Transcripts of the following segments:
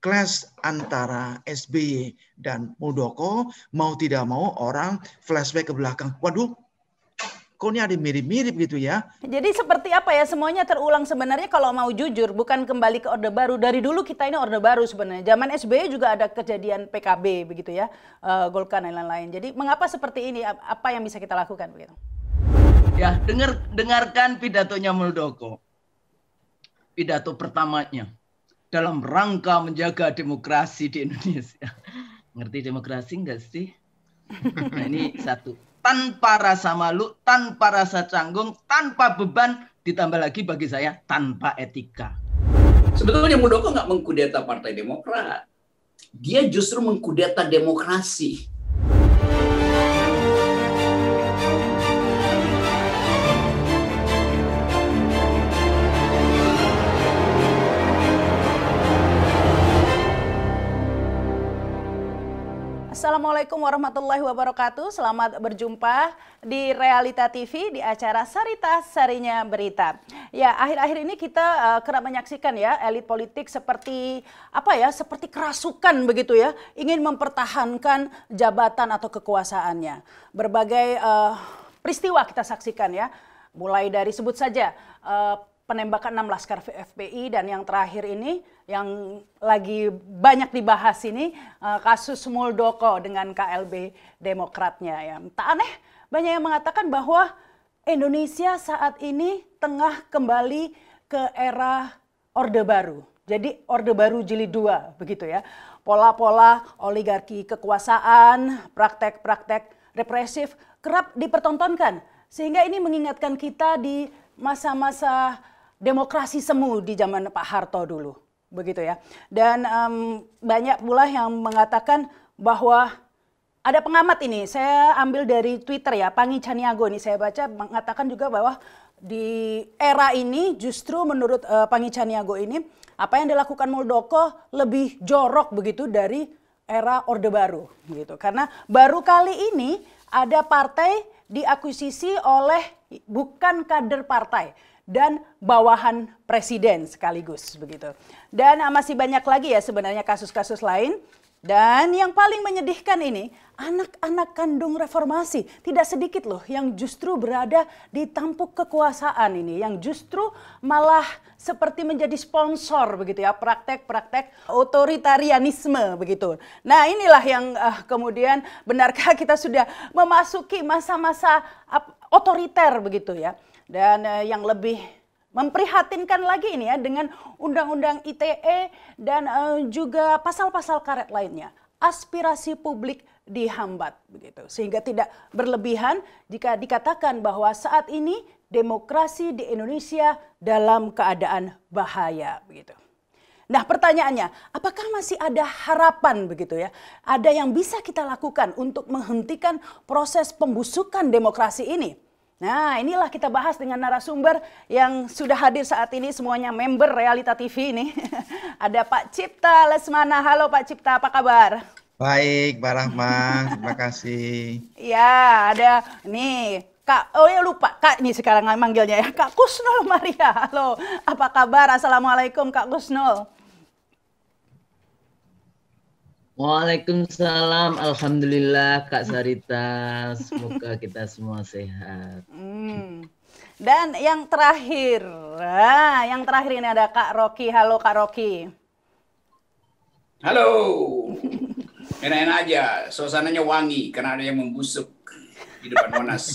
clash antara SBY dan Muldoko, mau tidak mau orang flashback ke belakang. Waduh, kok ini ada mirip-mirip gitu ya. Jadi seperti apa ya, semuanya terulang sebenarnya kalau mau jujur, bukan kembali ke Orde Baru. Dari dulu kita ini Orde Baru sebenarnya. Zaman SBY juga ada kejadian PKB begitu ya, Golkar dan lain-lain. Jadi mengapa seperti ini, apa yang bisa kita lakukan begitu? Ya, dengarkan pidatonya Muldoko. Pidato pertamanya dalam rangka menjaga demokrasi di Indonesia. Ngerti demokrasi enggak sih? Nah, ini satu. Tanpa rasa malu, tanpa rasa canggung, tanpa beban, ditambah lagi bagi saya tanpa etika. Sebetulnya Muldoko nggak mengkudeta Partai Demokrat. Dia justru mengkudeta demokrasi. Assalamualaikum warahmatullahi wabarakatuh. Selamat berjumpa di Realita TV di acara Sarita Sarinya Berita. Ya, akhir-akhir ini kita kerap menyaksikan ya elit politik seperti seperti kerasukan begitu ya, ingin mempertahankan jabatan atau kekuasaannya. Berbagai peristiwa kita saksikan ya, mulai dari sebut saja penembakan 6 laskar FPI, dan yang terakhir ini yang lagi banyak dibahas ini kasus Muldoko dengan KLB Demokratnya ya. Tak aneh banyak yang mengatakan bahwa Indonesia saat ini tengah kembali ke era Orde Baru. Jadi Orde Baru jilid 2 begitu ya. Pola-pola oligarki kekuasaan, praktek-praktek represif kerap dipertontonkan, sehingga ini mengingatkan kita di masa-masa demokrasi semu di zaman Pak Harto dulu, begitu ya. Dan banyak pula yang mengatakan bahwa ada pengamat ini, saya ambil dari Twitter ya, Pangi Caniago ini saya baca mengatakan juga bahwa di era ini justru menurut Pangi Caniago ini apa yang dilakukan Muldoko lebih jorok begitu dari era Orde Baru, gitu. Karena baru kali ini ada partai diakuisisi oleh bukan kader partai dan bawahan presiden sekaligus begitu. Dan masih banyak lagi ya sebenarnya kasus-kasus lain. Dan yang paling menyedihkan ini, anak-anak kandung reformasi tidak sedikit loh yang justru berada di tampuk kekuasaan ini, yang justru malah seperti menjadi sponsor begitu ya, praktek-praktek otoritarianisme begitu. Nah, inilah yang kemudian benarkah kita sudah memasuki masa-masa otoriter begitu ya. Dan yang lebih memprihatinkan lagi ini ya, dengan Undang-Undang ITE dan juga pasal-pasal karet lainnya, aspirasi publik dihambat begitu, sehingga tidak berlebihan jika dikatakan bahwa saat ini demokrasi di Indonesia dalam keadaan bahaya begitu. Nah, pertanyaannya, apakah masih ada harapan begitu ya? Ada yang bisa kita lakukan untuk menghentikan proses pembusukan demokrasi ini? Nah, inilah kita bahas dengan narasumber yang sudah hadir saat ini, semuanya member Realita TV ini. Ada Pak Cipta Lesmana. Halo Pak Cipta, apa kabar? Baik, Mbak Rahma, terima kasih. Ya, ada nih Kak, oh ya lupa, Kak ini sekarang manggilnya ya, Kak Kusnul Maria. Halo, apa kabar? Assalamualaikum Kak Kusnul. Waalaikumsalam, alhamdulillah Kak Sarita, semoga kita semua sehat. Dan yang terakhir ini ada Kak Rocky. Halo Kak Rocky. Halo. Enak-enak aja, suasananya wangi karena ada yang membusuk di depan Monas.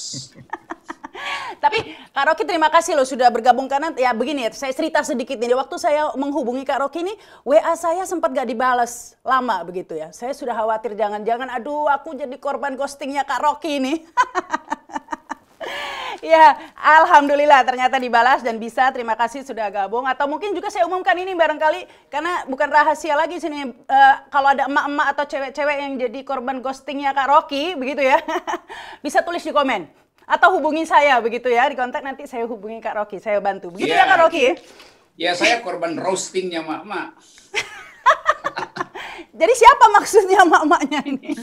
Tapi Kak Rocky terima kasih loh sudah bergabung, karena ya begini ya, saya cerita sedikit nih. Waktu saya menghubungi Kak Rocky ini, WA saya sempat gak dibalas lama begitu ya. Saya sudah khawatir jangan-jangan aduh aku jadi korban ghostingnya Kak Rocky ini. Ya, alhamdulillah ternyata dibalas dan bisa. Terima kasih sudah gabung. Atau mungkin juga saya umumkan ini barangkali karena bukan rahasia lagi sini. Kalau ada emak-emak atau cewek-cewek yang jadi korban ghostingnya Kak Rocky begitu ya, bisa tulis di komen. Atau hubungi saya begitu ya, di kontak nanti saya hubungi Kak Rocky, saya bantu. Begitu ya Kak Rocky? Ya, saya korban roastingnya mak-mak. Jadi siapa maksudnya mak-maknya ini?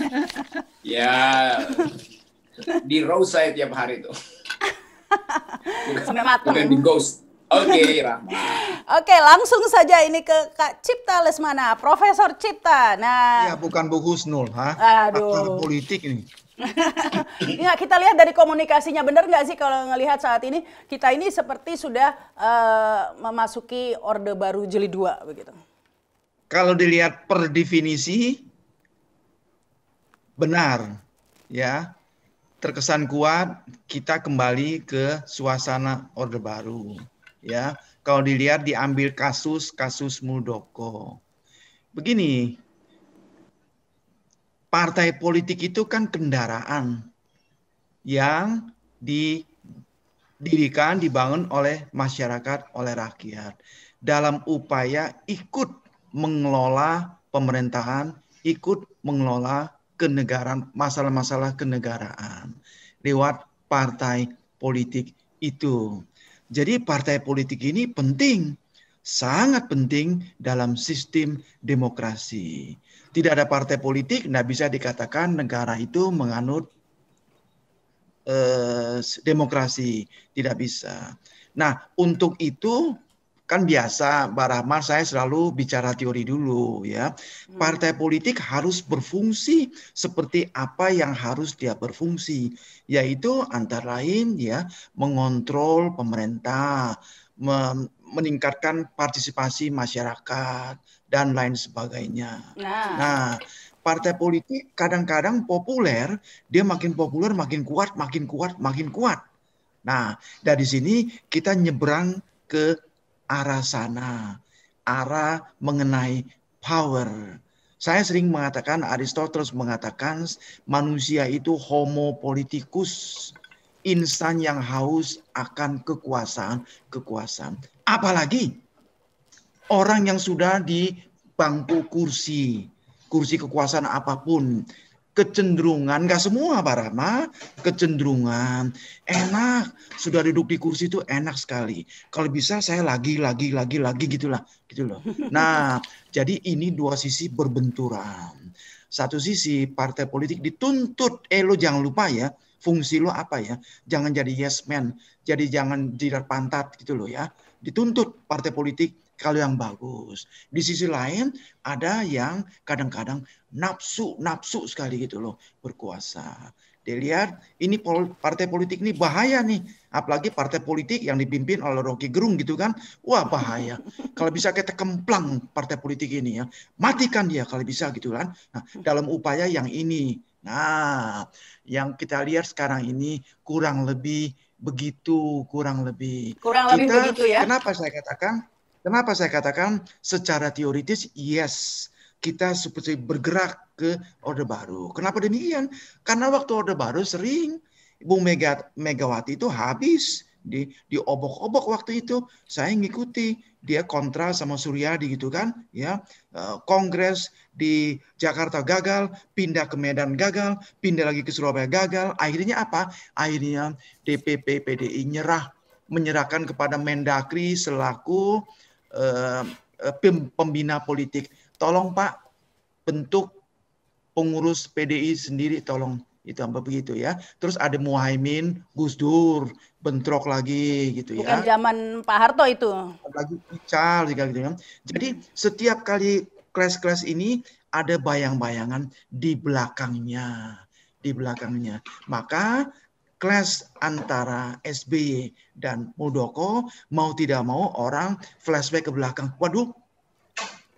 Ya, di roast saya tiap hari tuh. Sampai matang. Bukan di ghost. Oke, Rahma. Oke, langsung saja ini ke Kak Cipta Lesmana, Profesor Cipta. Nah, Ya, bukan Bu Husnul, pakar aduh. politik ini. Nggak, kita lihat dari komunikasinya, benar nggak sih kalau ngelihat saat ini kita ini seperti sudah memasuki Orde Baru Jilid 2 begitu. Kalau dilihat per definisi benar, ya, terkesan kuat kita kembali ke suasana Orde Baru, ya. Kalau dilihat diambil kasus Muldoko. Begini, partai politik itu kan kendaraan yang didirikan, dibangun oleh masyarakat, oleh rakyat. Dalam upaya ikut mengelola pemerintahan, ikut mengelola kenegaraan, masalah-masalah kenegaraan lewat partai politik itu. Jadi partai politik ini penting, sangat penting dalam sistem demokrasi. Tidak ada partai politik, tidak bisa dikatakan negara itu menganut demokrasi, tidak bisa. Nah, untuk itu kan biasa, Mbak Rahma, saya selalu bicara teori dulu ya. Partai politik harus berfungsi seperti apa yang harus dia berfungsi, yaitu antara lain ya mengontrol pemerintah, meningkatkan partisipasi masyarakat dan lain sebagainya. Nah, partai politik kadang-kadang populer, dia makin populer, makin kuat, makin kuat, makin kuat. Nah, dari sini kita nyebrang ke arah sana, arah mengenai power. Saya sering mengatakan, Aristoteles mengatakan manusia itu homo politicus, insan yang haus akan kekuasaan. Apalagi orang yang sudah di bangku kursi kekuasaan apapun, kecenderungan, nggak semua Pak Rama, kecenderungan enak, sudah duduk di kursi itu enak sekali. Kalau bisa saya lagi gitu loh. Nah, jadi ini dua sisi berbenturan. Satu sisi partai politik dituntut, lo jangan lupa ya, fungsi lo apa ya? Jangan jadi yes man, jadi jangan jidat pantat gitu loh ya. Dituntut partai politik kalau yang bagus. Di sisi lain ada yang kadang-kadang nafsu sekali gitu loh berkuasa. Dilihat ini partai politik ini bahaya nih, apalagi partai politik yang dipimpin oleh Rocky Gerung gitu kan, wah bahaya. Kalau bisa kita kemplang partai politik ini ya, matikan dia kalau bisa gitu kan. Nah, dalam upaya yang ini, nah yang kita lihat sekarang ini kurang lebih begitu, kurang lebih begitu ya. Kenapa saya katakan secara teoritis yes, kita seperti bergerak ke Orde Baru. Kenapa demikian? Karena waktu Orde Baru sering Ibu Megawati itu habis diobok-obok waktu itu. Saya ngikuti, dia kontra sama Suryadi gitu kan, ya. Kongres di Jakarta gagal, pindah ke Medan gagal, pindah lagi ke Surabaya gagal. Akhirnya apa? Akhirnya DPP PDI menyerahkan kepada Mendagri selaku pembina politik. Tolong Pak, bentuk pengurus PDI sendiri, tolong itu apa begitu ya. Terus ada Muhaimin, Gus Dur, bentrok lagi gitu ya. Bukan zaman Pak Harto itu. Lagi Ical gitu ya. Jadi setiap kali kelas-kelas ini ada bayang-bayangan di belakangnya. Maka clash antara SBY dan Muldoko mau tidak mau orang flashback ke belakang. Waduh,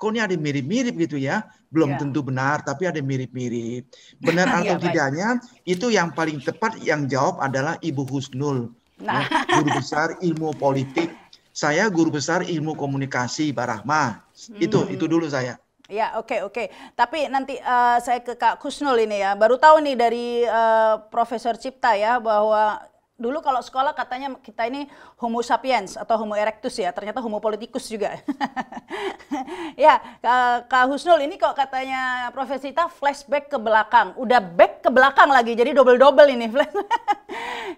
kok ini ada mirip-mirip gitu ya. Belum tentu benar, tapi ada mirip-mirip. Benar atau tidaknya, itu yang paling tepat yang jawab adalah Ibu Husnul. Ya, guru besar ilmu politik. Saya guru besar ilmu komunikasi, Pak Rahma. Itu dulu saya. Ya, oke. Tapi nanti saya ke Kak Husnul ini ya. Baru tahu nih dari Profesor Cipta ya bahwa dulu kalau sekolah katanya kita ini Homo sapiens atau Homo erectus ya. Ternyata Homo politicus juga. Ya, Kak Husnul ini kok katanya Profesor Cipta flashback ke belakang. Udah back ke belakang lagi. Jadi double-double ini.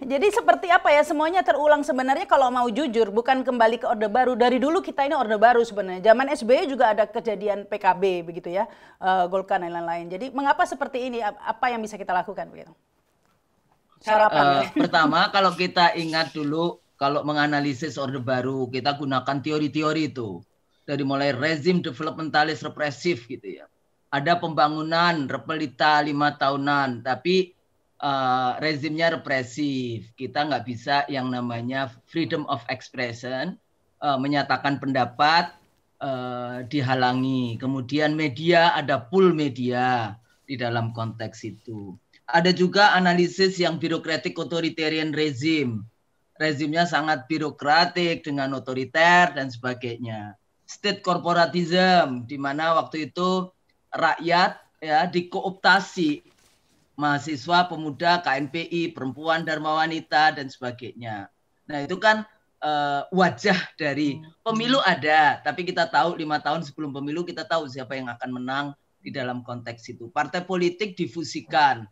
Jadi seperti apa ya, semuanya terulang sebenarnya kalau mau jujur, bukan kembali ke Orde Baru. Dari dulu kita ini Orde Baru sebenarnya. Zaman SBY juga ada kejadian PKB begitu ya, Golkar dan lain-lain. Jadi mengapa seperti ini? Apa yang bisa kita lakukan begitu? Pertama kalau kita ingat dulu kalau menganalisis Orde Baru, kita gunakan teori-teori itu. Dari mulai rezim developmentalis represif gitu ya. Ada pembangunan repelita 5 tahunan, tapi rezimnya represif. Kita nggak bisa yang namanya freedom of expression, menyatakan pendapat, dihalangi. Kemudian media, ada pool media di dalam konteks itu. Ada juga analisis yang birokratik authoritarian rezim. Rezimnya sangat birokratik dengan otoriter dan sebagainya. State corporatism, di mana waktu itu rakyat ya dikooptasi, mahasiswa, pemuda, KNPI, perempuan, dharma wanita dan sebagainya. Nah itu kan wajah dari pemilu ada, tapi kita tahu 5 tahun sebelum pemilu kita tahu siapa yang akan menang di dalam konteks itu. Partai politik difusikan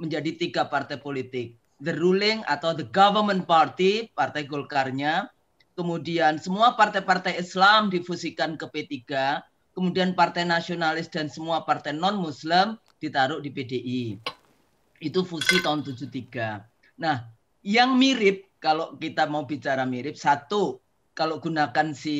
menjadi 3 partai politik. The ruling atau the government party, partai Golkarnya, kemudian semua partai-partai Islam difusikan ke P3, kemudian partai nasionalis dan semua partai non-Muslim ditaruh di PDI. Itu fusi tahun 73. Nah, yang mirip, kalau kita mau bicara mirip, satu, kalau gunakan si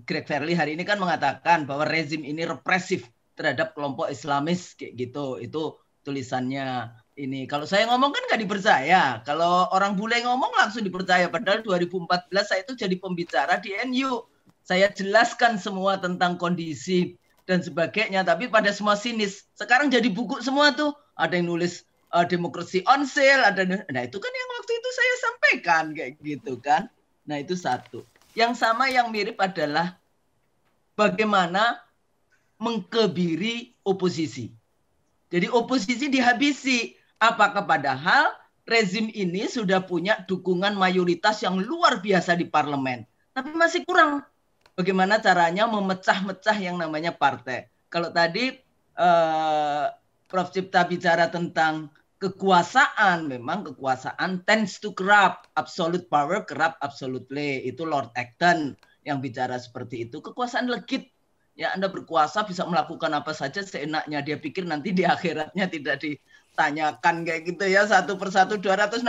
Greg Verly hari ini kan mengatakan bahwa rezim ini represif terhadap kelompok Islamis, kayak gitu. Itu tulisannya ini. Kalau saya ngomong kan nggak dipercaya. Kalau orang bule ngomong langsung dipercaya. Padahal 2014 saya itu jadi pembicara di NU. Saya jelaskan semua tentang kondisi dan sebagainya. Tapi pada semua sinis. Sekarang jadi buku semua tuh. Ada yang nulis demokrasi on sale. Nah itu kan yang waktu itu saya sampaikan kayak gitu kan. Nah itu satu. Yang sama yang mirip adalah bagaimana mengkebiri oposisi. Jadi oposisi dihabisi. Apakah padahal rezim ini sudah punya dukungan mayoritas yang luar biasa di parlemen. Tapi masih kurang. Bagaimana caranya memecah-mecah yang namanya partai. Kalau tadi Prof. Cipta bicara tentang kekuasaan, memang kekuasaan tends to corrupt. Absolute power corrupt absolutely. Itu Lord Acton yang bicara seperti itu. Kekuasaan legit. Ya, Anda berkuasa bisa melakukan apa saja seenaknya. Dia pikir nanti di akhiratnya tidak ditanyakan kayak gitu ya. 1 persatu 265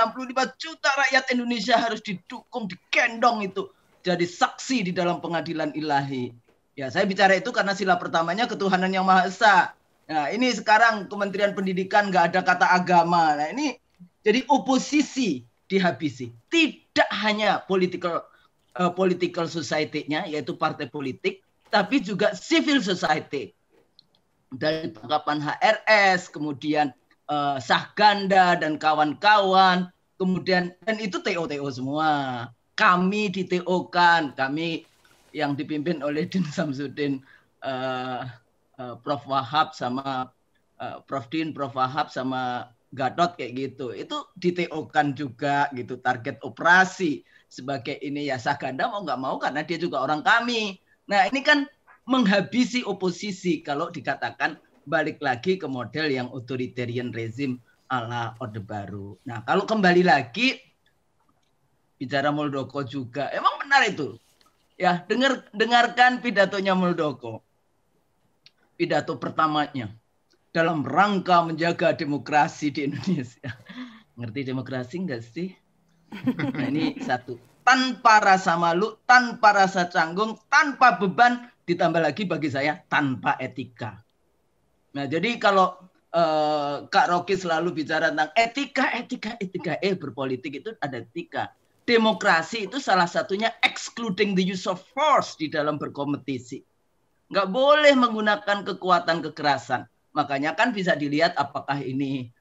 juta rakyat Indonesia harus didukung, digendong itu. Jadi saksi di dalam pengadilan ilahi. Ya, saya bicara itu karena sila pertamanya ketuhanan yang Maha Esa. Nah, ini sekarang Kementerian Pendidikan nggak ada kata agama. Nah, ini jadi oposisi dihabisi. Tidak hanya political society-nya, yaitu partai politik, tapi juga civil society. Dari tangkapan HRS, kemudian Sahganda dan kawan-kawan, kemudian dan itu TO-TO semua. Kami di TO-kan, kami yang dipimpin oleh Din Samsudin, Prof. Wahab sama Prof. Din, Prof. Wahab sama Gatot kayak gitu. Itu di TO-kan juga gitu, target operasi sebagai ini ya. Sahganda mau nggak mau karena dia juga orang kami. Nah ini kan menghabisi oposisi kalau dikatakan balik lagi ke model yang authoritarian rezim ala Orde Baru. Nah kalau kembali lagi bicara Muldoko juga, emang benar itu. Ya dengarkan pidatonya Muldoko. Pidato pertamanya dalam rangka menjaga demokrasi di Indonesia. Ngerti demokrasi nggak sih? Nah ini satu. Tanpa rasa malu, tanpa rasa canggung, tanpa beban, ditambah lagi bagi saya tanpa etika. Nah jadi kalau Kak Rocky selalu bicara tentang etika, berpolitik itu ada etika. Demokrasi itu salah satunya excluding the use of force di dalam berkompetisi. Nggak boleh menggunakan kekuatan kekerasan. Makanya kan bisa dilihat apakah ini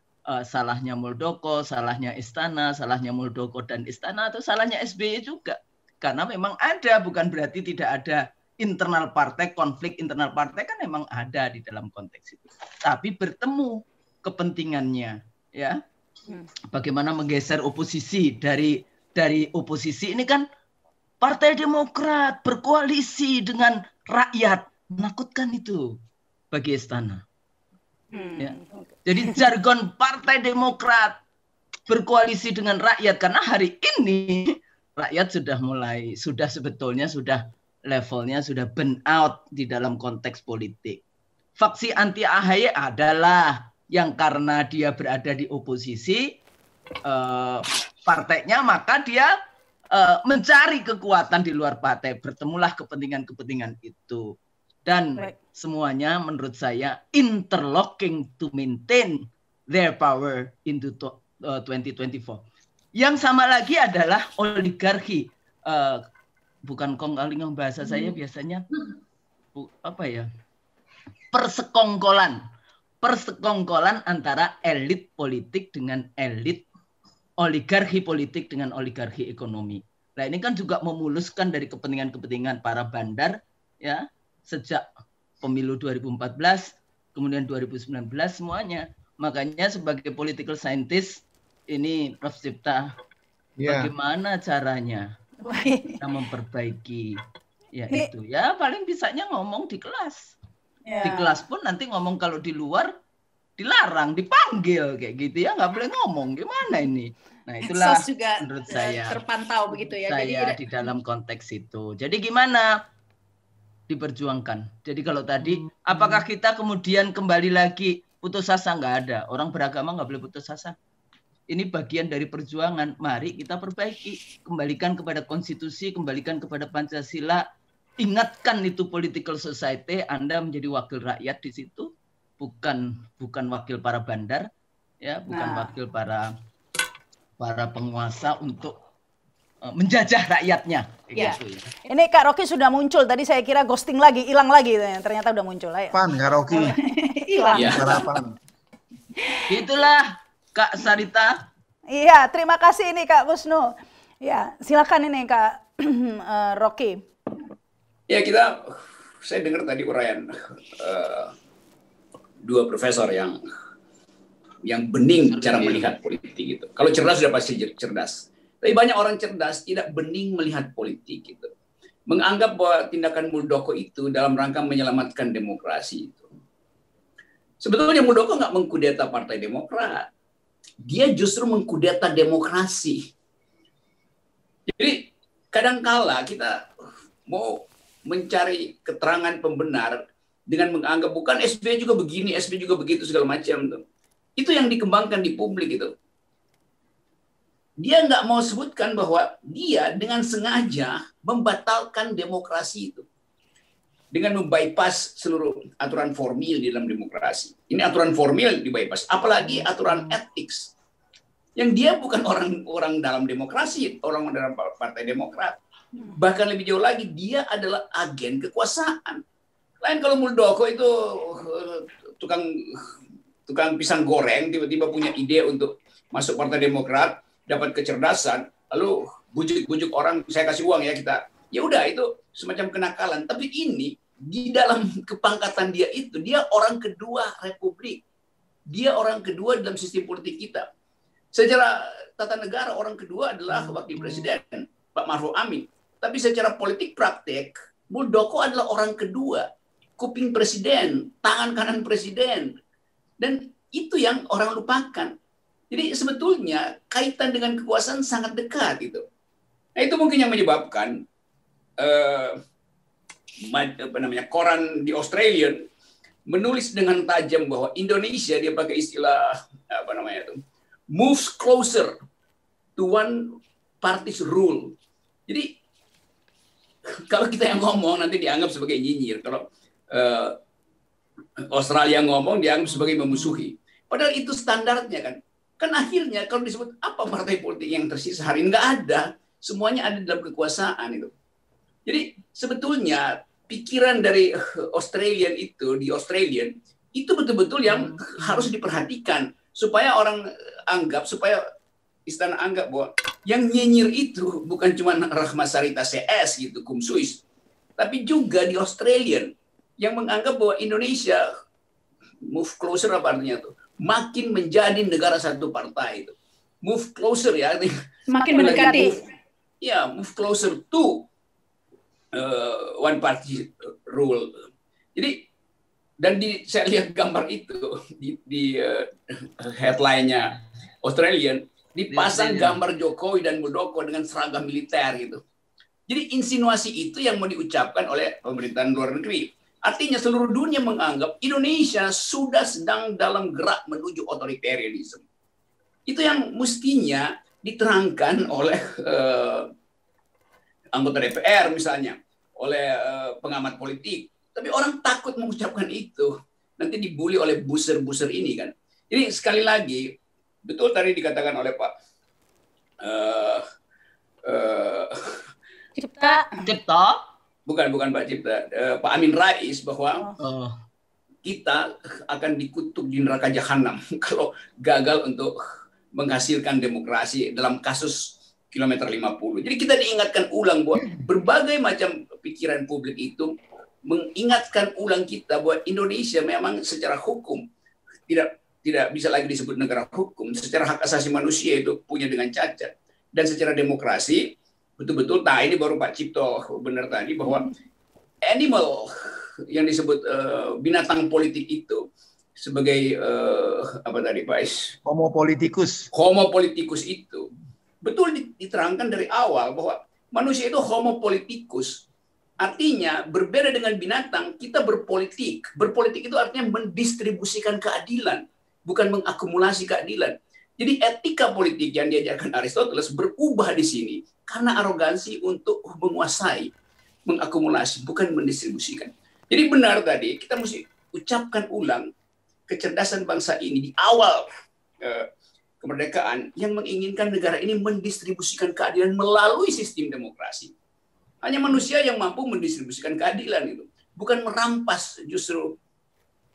salahnya Muldoko, salahnya Istana, salahnya Muldoko dan Istana, atau salahnya SBY juga. Karena memang ada, bukan berarti tidak ada internal partai, konflik internal partai kan memang ada di dalam konteks itu. Tapi bertemu kepentingannya, ya. Bagaimana menggeser oposisi dari oposisi ini kan Partai Demokrat berkoalisi dengan rakyat, menakutkan itu bagi Istana. Ya. Jadi jargon Partai Demokrat berkoalisi dengan rakyat karena hari ini rakyat sudah sebetulnya levelnya sudah burn out di dalam konteks politik. Faksi anti AHY adalah yang karena dia berada di oposisi partainya maka dia mencari kekuatan di luar partai, bertemulah kepentingan-kepentingan itu. Dan semuanya menurut saya interlocking to maintain their power into 2024. Yang sama lagi adalah oligarki. Bukan kong-kaling bahasa saya biasanya persekongkolan antara elit politik dengan elit, oligarki politik dengan oligarki ekonomi. Nah, ini kan juga memuluskan dari kepentingan-kepentingan para bandar, ya, sejak pemilu 2014, kemudian 2019 semuanya. Makanya sebagai political scientist ini Prof. Cipta, bagaimana caranya kita memperbaiki itu? Ya paling bisanya ngomong di kelas. Di kelas pun nanti ngomong, kalau di luar dilarang, dipanggil kayak gitu ya, nggak boleh ngomong. Gimana ini? Nah, itulah juga menurut saya terpantau begitu ya. Saya di dalam konteks itu. Jadi gimana? Diperjuangkan. Jadi kalau tadi, apakah kita kemudian kembali lagi putus asa? Nggak ada. Orang beragama nggak boleh putus asa. Ini bagian dari perjuangan. Mari kita perbaiki. Kembalikan kepada konstitusi, kembalikan kepada Pancasila. Ingatkan itu political society, Anda menjadi wakil rakyat di situ, bukan wakil para bandar, ya, bukan wakil para penguasa untuk menjajah rakyatnya. Ya. Gitu, ya. Ini Kak Rocky sudah muncul. Tadi saya kira ghosting lagi, hilang lagi. Ternyata udah muncul. Ayo. Pan Kak Rocky. Hilang. Sarapan. Itulah Kak Sarita. Iya, terima kasih ini Kak Kusnu. Ya, silakan ini Kak Rocky. Ya, saya dengar tadi uraian dua profesor yang bening cara melihat politik gitu. Kalau cerdas sudah pasti cerdas. Tapi banyak orang cerdas tidak bening melihat politik gitu. Menganggap bahwa tindakan Muldoko itu dalam rangka menyelamatkan demokrasi itu. Sebetulnya Muldoko nggak mengkudeta Partai Demokrat. Dia justru mengkudeta demokrasi. Jadi kadangkala kita mau mencari keterangan pembenar dengan menganggap bukan SBY juga begini, SBY juga begitu segala macam. Itu yang dikembangkan di publik itu. Dia nggak mau sebutkan bahwa dia dengan sengaja membatalkan demokrasi itu. Dengan membypass seluruh aturan formil di dalam demokrasi. Ini aturan formil di-bypass. Apalagi aturan ethics. Yang dia bukan orang dalam demokrasi, orang dalam Partai Demokrat. Bahkan lebih jauh lagi, dia adalah agen kekuasaan. Lain kalau Muldoko itu tukang pisang goreng, tiba-tiba punya ide untuk masuk Partai Demokrat, dapat kecerdasan, lalu bujuk-bujuk orang, saya kasih uang ya kita. Ya udah, itu semacam kenakalan. Tapi ini di dalam kepangkatan dia itu, dia orang kedua Republik. Dia orang kedua dalam sistem politik kita. Secara tata negara orang kedua adalah Wakil Presiden Pak Maruf Amin. Tapi secara politik praktek, Muldoko adalah orang kedua, kuping presiden, tangan kanan presiden. Dan itu yang orang lupakan. Jadi sebetulnya kaitan dengan kekuasaan sangat dekat gitu. Nah, itu mungkin yang menyebabkan koran di Australia menulis dengan tajam bahwa Indonesia, dia pakai istilah moves closer to one party's rule. Jadi kalau kita yang ngomong nanti dianggap sebagai nyinyir. Kalau Australia ngomong dianggap sebagai memusuhi. Padahal itu standarnya kan. Kan akhirnya kalau disebut apa partai politik yang tersisa hari ini, nggak ada. Semuanya ada dalam kekuasaan itu. Jadi sebetulnya pikiran dari Australian itu, di Australian, itu betul-betul yang harus diperhatikan. Supaya orang anggap, supaya istana anggap bahwa yang nyinyir itu bukan cuma Rahma Sarita CS gitu, cum suis. Tapi juga di Australian yang menganggap bahwa Indonesia move closer, apa artinya tuh? Makin menjadi negara satu partai itu. Move closer ya. Makin mendekati. Ya, move closer to one party rule. Jadi, dan saya lihat gambar itu di headline-nya Australian, dipasang gambar Jokowi dan Muldoko dengan seragam militer gitu. Jadi insinuasi itu yang mau diucapkan oleh pemerintahan luar negeri. Artinya seluruh dunia menganggap Indonesia sudah sedang dalam gerak menuju otoritarianisme. Itu yang mestinya diterangkan oleh anggota DPR misalnya, oleh pengamat politik. Tapi orang takut mengucapkan itu. Nanti dibully oleh buzzer-buzzer ini kan. Jadi sekali lagi, betul tadi dikatakan oleh Pak Cipta. Bukan Pak Cipta, Pak Amin Rais, bahwa kita akan dikutuk di neraka jahanam kalau gagal untuk menghasilkan demokrasi dalam kasus kilometer 50. Jadi kita diingatkan ulang bahwa berbagai macam pikiran publik itu mengingatkan ulang kita bahwa Indonesia memang secara hukum tidak bisa lagi disebut negara hukum, secara hak asasi manusia itu punya dengan cacat, dan secara demokrasi betul-betul. Nah, ini baru Pak Cipto benar tadi bahwa animal yang disebut binatang politik itu sebagai apa tadi Pak Is? Homo politikus. Homo politikus itu betul diterangkan dari awal bahwa manusia itu homo politikus. Artinya berbeda dengan binatang, kita berpolitik. Berpolitik itu artinya mendistribusikan keadilan, bukan mengakumulasi keadilan. Jadi etika politik yang diajarkan Aristoteles berubah di sini karena arogansi untuk menguasai, mengakumulasi, bukan mendistribusikan. Jadi benar tadi, kita mesti ucapkan ulang kecerdasan bangsa ini di awal kemerdekaan yang menginginkan negara ini mendistribusikan keadilan melalui sistem demokrasi. Hanya manusia yang mampu mendistribusikan keadilan itu, bukan merampas justru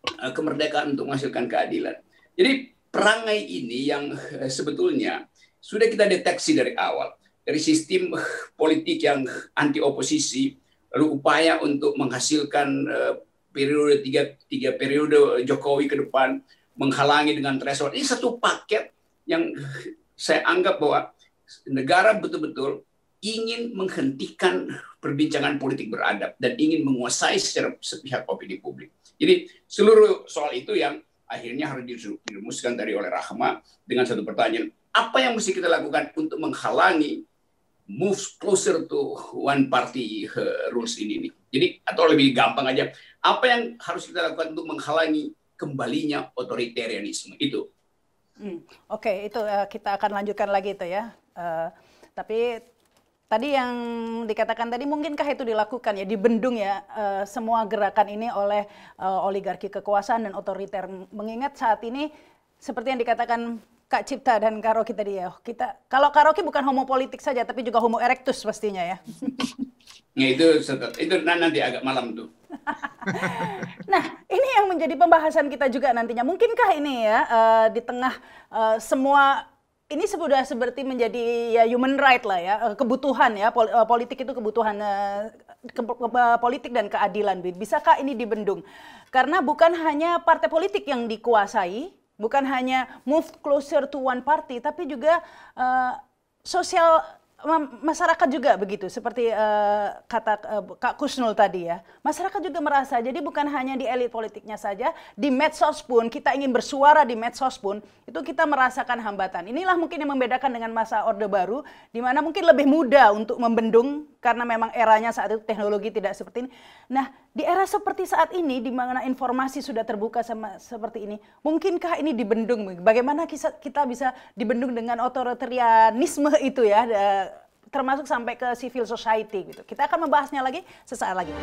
kemerdekaan untuk menghasilkan keadilan. Jadi perangai ini yang sebetulnya sudah kita deteksi dari awal, dari sistem politik yang anti oposisi, lalu upaya untuk menghasilkan periode tiga periode Jokowi ke depan, menghalangi dengan threshold. Ini satu paket yang saya anggap bahwa negara betul-betul ingin menghentikan perbincangan politik beradab dan ingin menguasai secara sepihak opini publik. Jadi seluruh soal itu yang akhirnya harus dirumuskan tadi oleh Rahma dengan satu pertanyaan, apa yang mesti kita lakukan untuk menghalangi move closer to one party rules ini nih. Jadi atau lebih gampang aja, apa yang harus kita lakukan untuk menghalangi kembalinya otoritarianisme itu. Oke, itu kita akan lanjutkan lagi itu ya. Tapi tadi yang dikatakan tadi, mungkinkah itu dilakukan ya, dibendung ya semua gerakan ini oleh oligarki kekuasaan dan otoriter, mengingat saat ini seperti yang dikatakan Kak Cipta dan Kak Rocky tadi ya, kalau Kak Rocky bukan homo politik saja, tapi juga homo erectus pastinya ya. Ya, itu nanti agak malam tuh. Nah, ini yang menjadi pembahasan kita juga nantinya. Mungkinkah ini ya di tengah semua ini sudah seperti menjadi ya human right lah ya, kebutuhan ya, politik itu kebutuhan politik dan keadilan. Bisakah ini dibendung? Karena bukan hanya partai politik yang dikuasai, bukan hanya move closer to one party, tapi juga sosial masyarakat juga begitu, seperti kata Kak Kusnul tadi ya. Masyarakat juga merasa, jadi bukan hanya di elit politiknya saja, di medsos pun, kita ingin bersuara di medsos pun, itu kita merasakan hambatan. Inilah mungkin yang membedakan dengan masa Orde Baru, di mana mungkin lebih mudah untuk membendung, karena memang eranya saat itu teknologi tidak seperti ini. Nah, di era seperti saat ini, di mana informasi sudah terbuka seperti ini, mungkinkah ini dibendung? Bagaimana kita bisa dibendung dengan otoritarianisme itu ya, termasuk sampai ke civil society gitu. Kita akan membahasnya lagi sesaat lagi.